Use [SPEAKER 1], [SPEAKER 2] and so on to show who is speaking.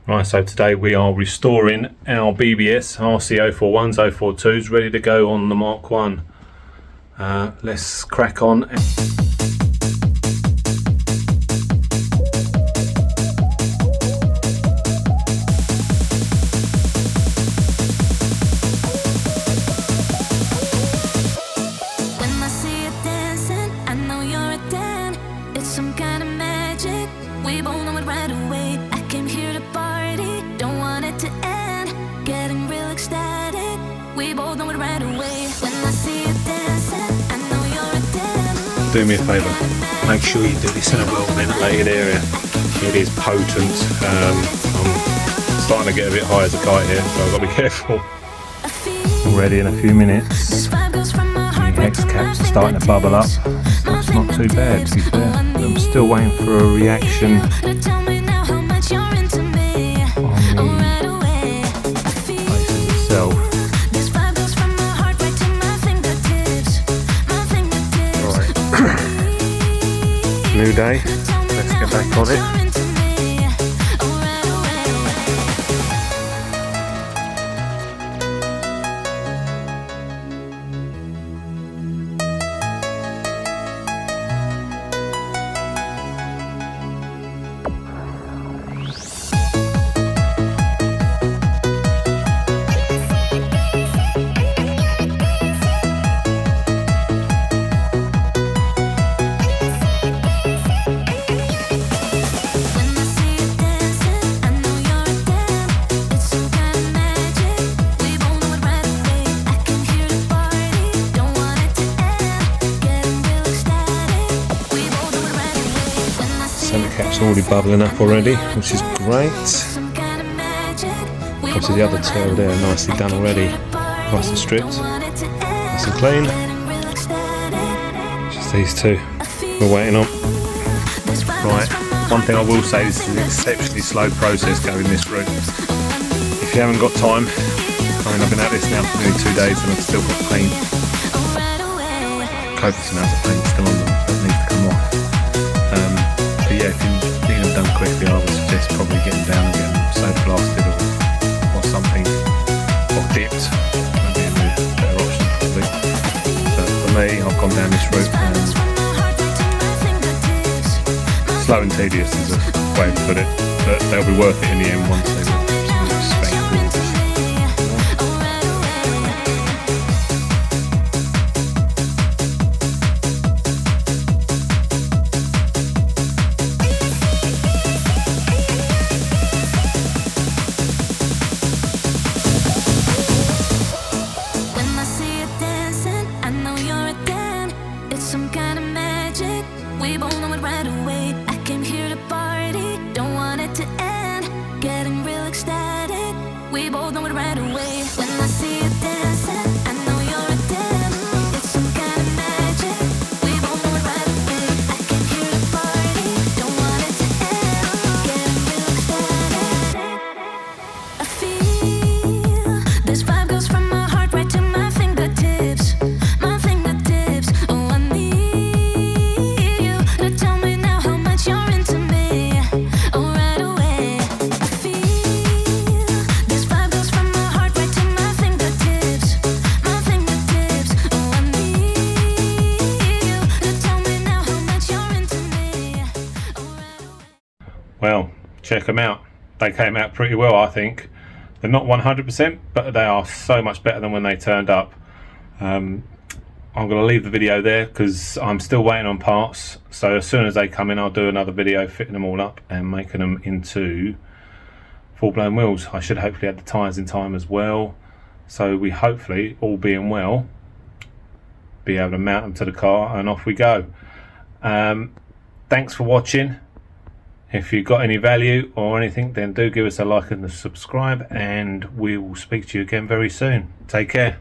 [SPEAKER 1] Right, so today we are restoring our BBS RC041s, 042s, ready to go on the Mark 1. Let's crack on. Do me a favour, make sure you do this in a well ventilated area. It is potent. I'm starting to get a bit high as a kite here, so I've got to be careful. Already in a few minutes, the hex caps are starting to bubble up. That's not too bad, to be fair. I'm still waiting for a reaction on the places itself. New day, let's get back on it. Cap's already bubbling up already, which is great. Obviously the other two over there are nicely done already, nice and stripped, nice and clean. Just these two we're waiting on. Right, one thing I will say, this is an exceptionally slow process going this route. If you haven't got time, I mean I've been at this now for nearly 2 days and I've still got paint, copious amounts of paint still on them that needs to come off. Yeah, if you need them done quickly, I would suggest probably getting down and getting them safe blasted or something, or dipped. Would be a better option probably. But for me, I've gone down this route and slow and tedious is a way to put it, but they'll be worth it in the end once they absolutely spank gorgeous. Well, check them out. They came out pretty well, I think. They're not 100%, but they are so much better than when they turned up. I'm going to leave the video there because I'm still waiting on parts. So as soon as they come in, I'll do another video fitting them all up and making them into full-blown wheels. I should hopefully have the tyres in time as well. So we hopefully, all being well, be able to mount them to the car and off we go. Thanks for watching. If you got any value or anything, then do give us a like and a subscribe, and we will speak to you again very soon. Take care.